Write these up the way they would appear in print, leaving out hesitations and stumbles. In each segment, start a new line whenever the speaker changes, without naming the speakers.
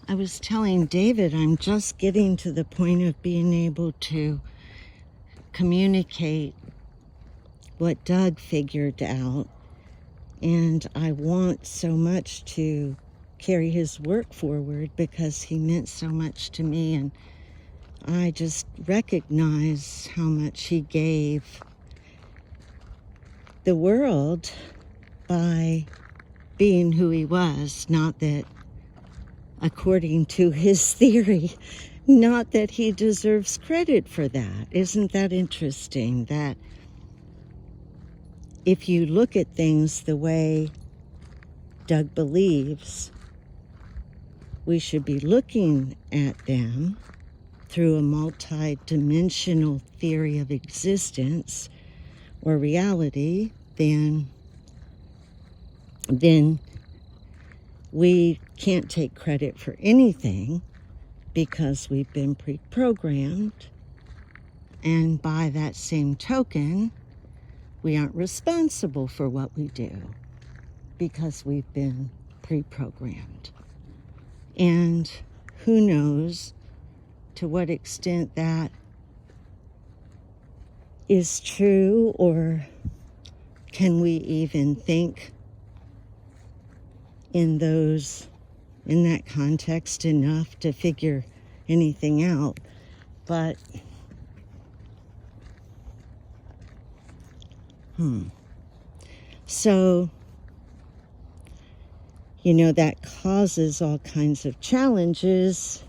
I was telling David I'm just getting to the point of being able to communicate what Doug figured out, and I want so much to carry his work forward because he meant so much to me, and I just recognize how much he gave the world by being who he was. Not that, according to his theory, not that he deserves credit for that. Isn't that interesting? That if you look at things the way Doug believes, we should be looking at them through a multi-dimensional theory of existence or reality, then we can't take credit for anything because we've been pre-programmed, and by that same token, we aren't responsible for what we do because we've been pre-programmed. And who knows to what extent that is true, or can we even think in that context enough to figure anything out. But so that causes all kinds of challenges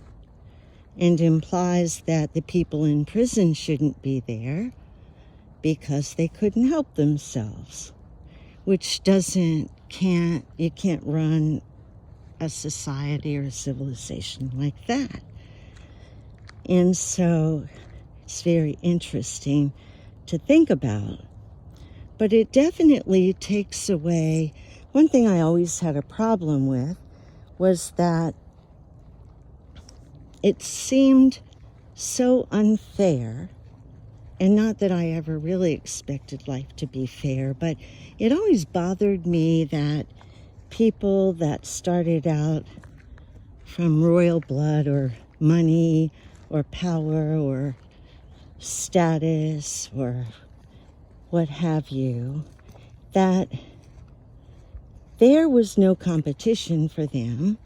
and implies that the people in prison shouldn't be there because they couldn't help themselves, which you can't run a society or a civilization like that. And so it's very interesting to think about. But it definitely takes away, one thing I always had a problem with was that it seemed so unfair, and not that I ever really expected life to be fair, but it always bothered me that people that started out from royal blood or money or power or status or what have you, that there was no competition for them,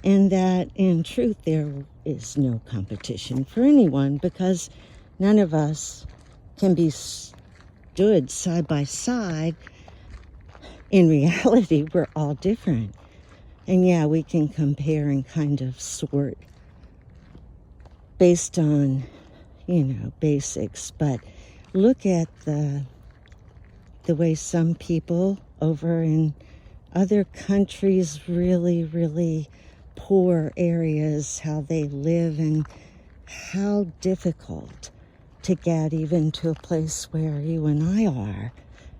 and that in truth there is no competition for anyone because none of us can be stood side by side. In reality, we're all different. And yeah, we can compare and kind of sort based on, basics. But look at the way some people over in other countries, really, really poor areas, how they live and how difficult to get even to a place where you and I are.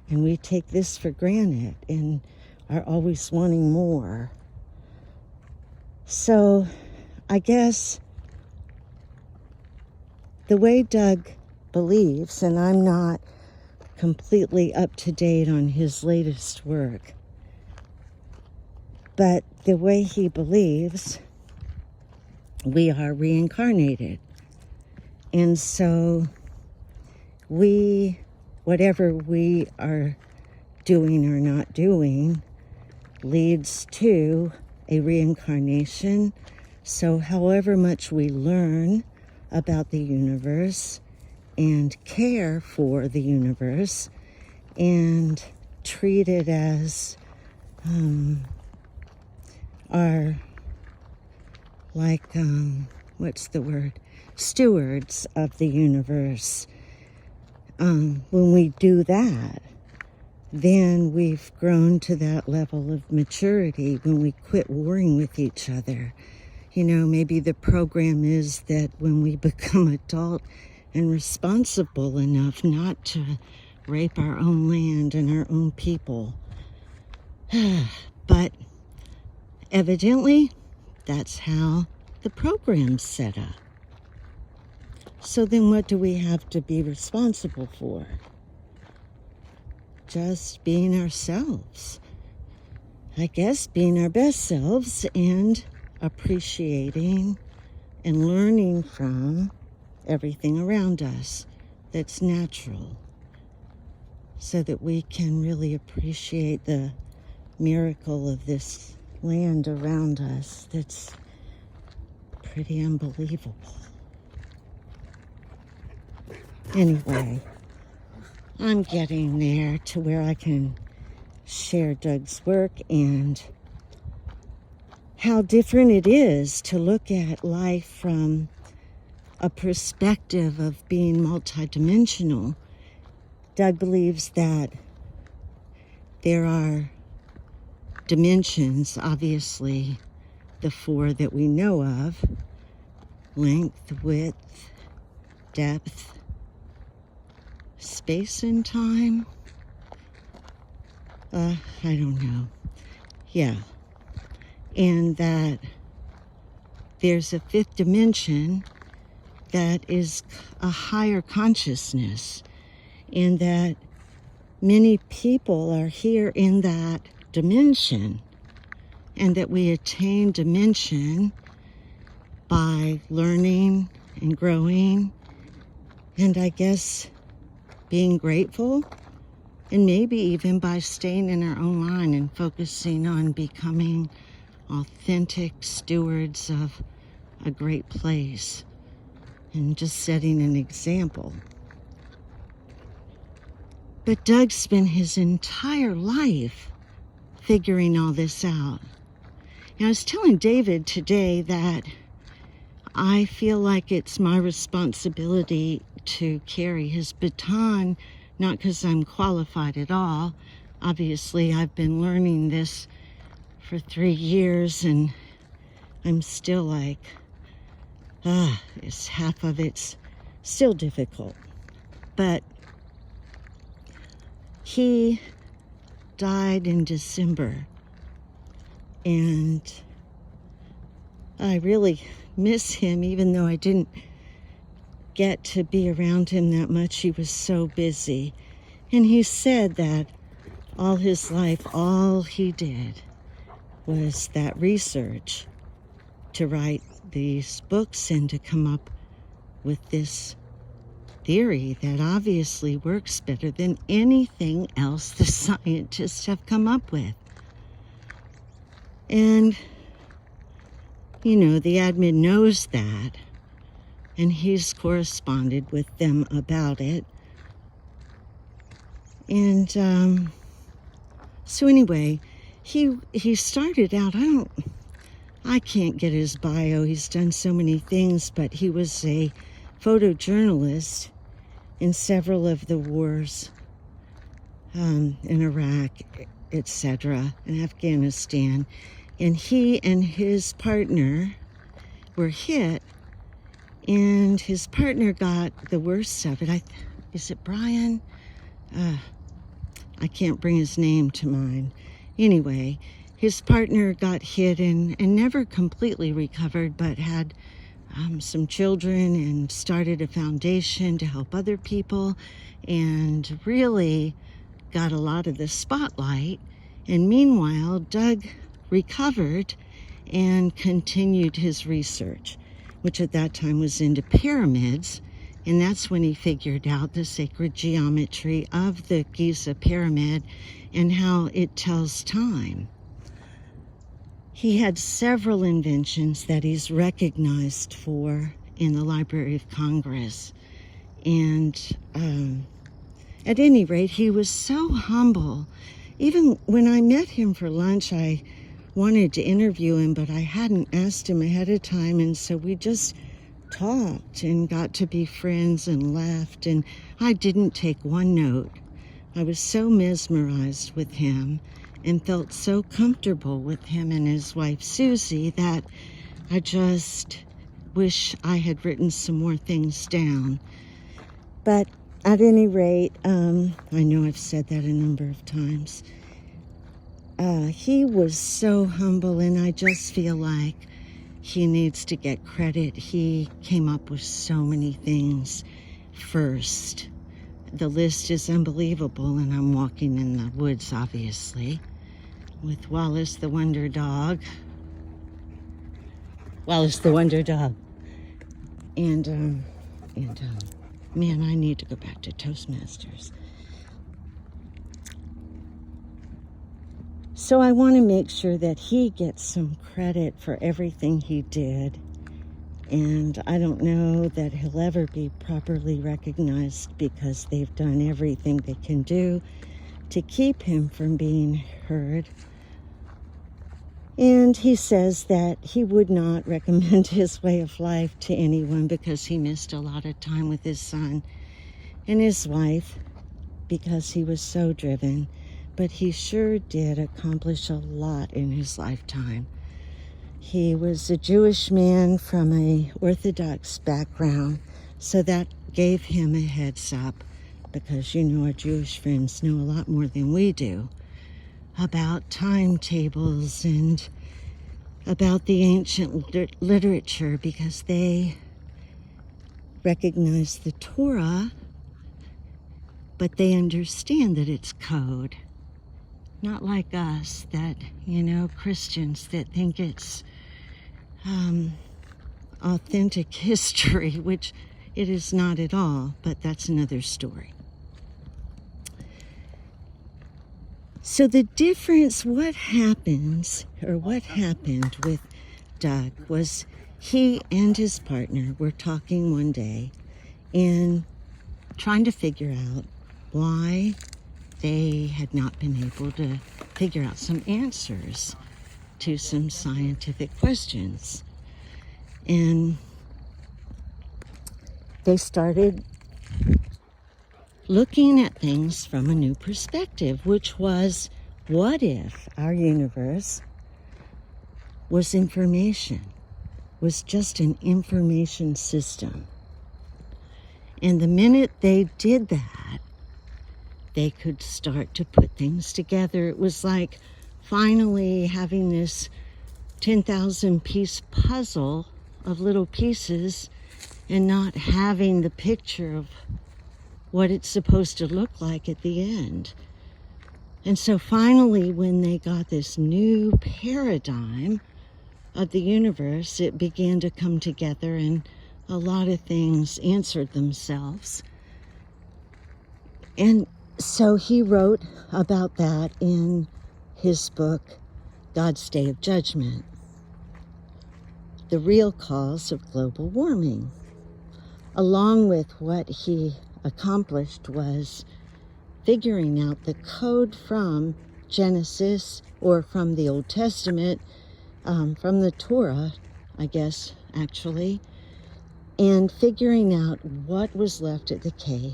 And we take this for granted and are always wanting more. So I guess the way Doug believes, and I'm not completely up to date on his latest work, but the way he believes, we are reincarnated. And so whatever we are doing or not doing leads to a reincarnation. So however much we learn about the universe and care for the universe and treat it as our, stewards of the universe. When we do that, then we've grown to that level of maturity when we quit warring with each other. Maybe the program is that when we become adult and responsible enough not to rape our own land and our own people. But evidently, that's how the program's set up. So then what do we have to be responsible for? Just being ourselves. I guess being our best selves and appreciating and learning from everything around us that's natural, so that we can really appreciate the miracle of this land around us that's pretty unbelievable. Anyway, I'm getting there to where I can share Doug's work and how different it is to look at life from a perspective of being multidimensional. Doug believes that there are dimensions, obviously the four that we know of: length, width, depth, space and time. I don't know. Yeah. And that there's a fifth dimension that is a higher consciousness, and that many people are here in that dimension, and that we attain dimension by learning and growing, and I guess being grateful, and maybe even by staying in our own line and focusing on becoming authentic stewards of a great place and just setting an example. But Doug spent his entire life figuring all this out. And I was telling David today that I feel like it's my responsibility to carry his baton, not because I'm qualified at all. Obviously, I've been learning this for 3 years, and I'm still like, it's half of it's still difficult. But he died in December, and I really miss him, even though I didn't get to be around him that much. He was so busy. And he said that all his life, all he did was that research to write these books and to come up with this theory that obviously works better than anything else the scientists have come up with. And, you know, the admin knows that, and he's corresponded with them about it. And so anyway, he started out, I can't get his bio, he's done so many things, but he was a photojournalist in several of the wars in Iraq, etc., and Afghanistan. And he and his partner were hit, and his partner got the worst of it. Is it Brian? I can't bring his name to mind. Anyway, his partner got hit and never completely recovered, but had some children and started a foundation to help other people, and really got a lot of the spotlight. And meanwhile, Doug recovered and continued his research, which at that time was into pyramids. And that's when he figured out the sacred geometry of the Giza pyramid and how it tells time. He had several inventions that he's recognized for in the Library of Congress. And at any rate, he was so humble. Even when I met him for lunch, I wanted to interview him, but I hadn't asked him ahead of time. And so we just talked and got to be friends and laughed. And I didn't take one note. I was so mesmerized with him and felt so comfortable with him and his wife, Susie, that I just wish I had written some more things down. But at any rate, I know I've said that a number of times. He was so humble, and I just feel like he needs to get credit. He came up with so many things first. The list is unbelievable, and I'm walking in the woods, obviously, with Wallace the Wonder Dog. Wallace the Wonder Dog. And man, I need to go back to Toastmasters. So I want to make sure that he gets some credit for everything he did. And I don't know that he'll ever be properly recognized because they've done everything they can do to keep him from being heard. And he says that he would not recommend his way of life to anyone because he missed a lot of time with his son and his wife because he was so driven. But he sure did accomplish a lot in his lifetime. He was a Jewish man from an Orthodox background, so that gave him a heads up because, you know, our Jewish friends know a lot more than we do about timetables and about the ancient literature because they recognize the Torah, but they understand that it's code. Not like us that, you know, Christians that think it's authentic history, which it is not at all, but that's another story. So the difference, what happened with Doug was he and his partner were talking one day and trying to figure out why they had not been able to figure out some answers to some scientific questions. And they started looking at things from a new perspective, which was, what if our universe was information, was just an information system? And the minute they did that, they could start to put things together. It was like finally having this 10,000 piece puzzle of little pieces and not having the picture of what it's supposed to look like at the end. And so finally, when they got this new paradigm of the universe, it began to come together and a lot of things answered themselves. And so he wrote about that in his book, God's Day of Judgment, the real cause of global warming. Along with what he accomplished was figuring out the code from Genesis or from the Old Testament, from the Torah, I guess, actually, and figuring out what was left at the cave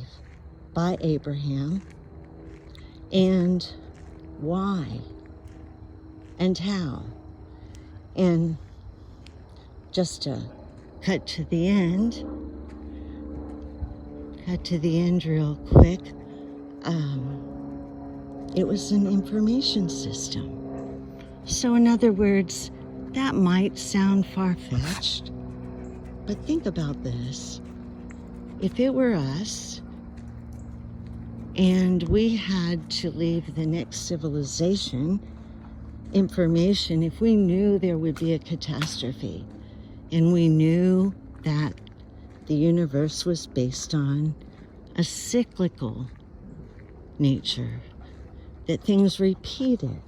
by Abraham and why and how. And just to cut to the end real quick, it was an information system. So in other words, that might sound far-fetched, but think about this. If it were us and we had to leave the next civilization information, if we knew there would be a catastrophe and we knew that the universe was based on a cyclical nature, that things repeated.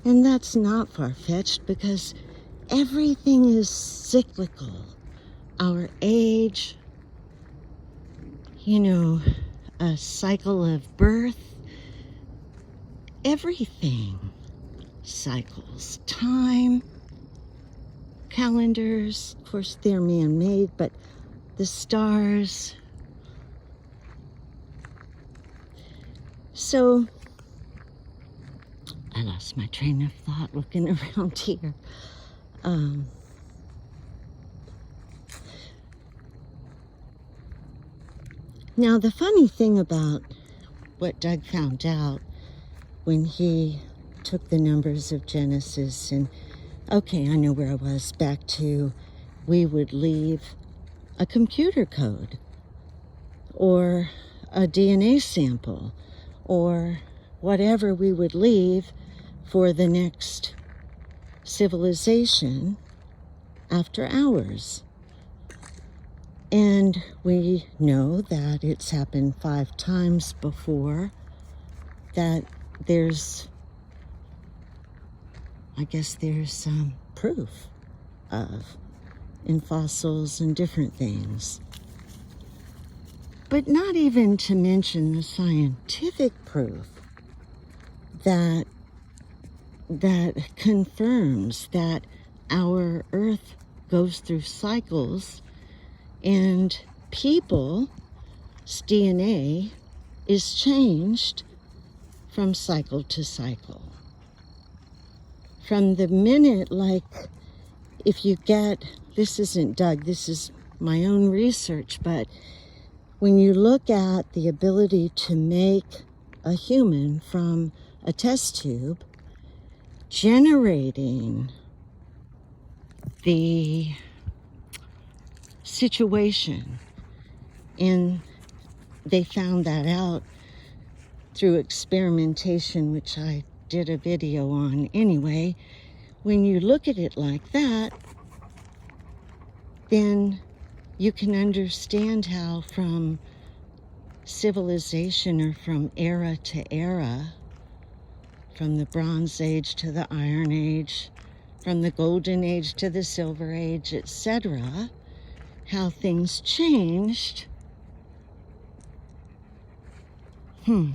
And that's not far-fetched because everything is cyclical. Our age, you know, a cycle of birth, everything cycles. Time, calendars, of course they're man-made, but the stars. So I lost my train of thought looking around here. Now, the funny thing about what Doug found out when he took the numbers of Genesis and, okay, I know where I was, back to we would leave a computer code or a DNA sample or whatever we would leave for the next civilization after hours. And we know that it's happened 5 times before, that there's, I guess there's proof of in fossils and different things. But not even to mention the scientific proof that confirms that our Earth goes through cycles, and people's DNA is changed from cycle to cycle. From the minute, like, if you get, this isn't Doug, this is my own research, but when you look at the ability to make a human from a test tube, generating the situation, and they found that out through experimentation, which I did a video on anyway. When you look at it like that, then you can understand how from civilization, or from era to era, from the Bronze Age to the Iron Age, from the Golden Age to the Silver Age, etc., how things changed. Who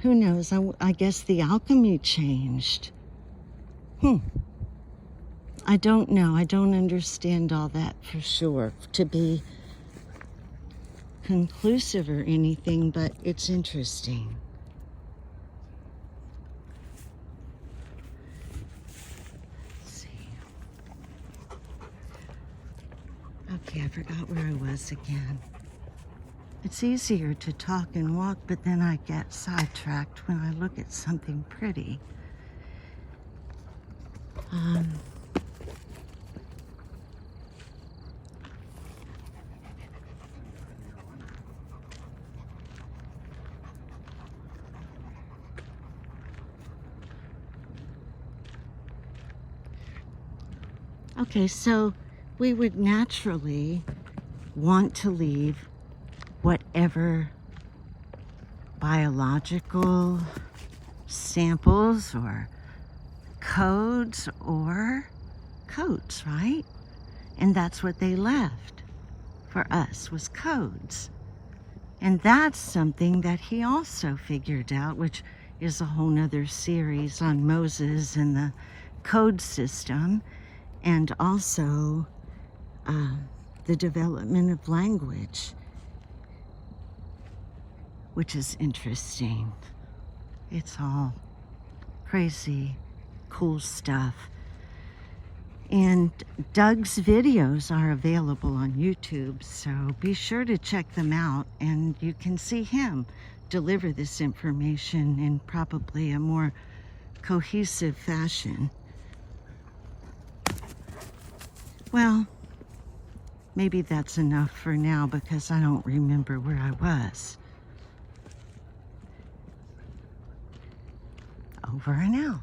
knows? I guess the alchemy changed. I don't know. I don't understand all that for sure to be conclusive or anything, but it's interesting. Let's see. Okay, I forgot where I was again. It's easier to talk and walk, but then I get sidetracked when I look at something pretty. Okay, so we would naturally want to leave whatever biological samples or codes, right? And that's what they left for us, was codes. And that's something that he also figured out, which is a whole nother series on Moses and the code system, and also the development of language, which is interesting. It's all crazy, cool stuff. And Doug's videos are available on YouTube, so be sure to check them out, and you can see him deliver this information in probably a more cohesive fashion. Well, maybe that's enough for now, because I don't remember where I was. Over and out.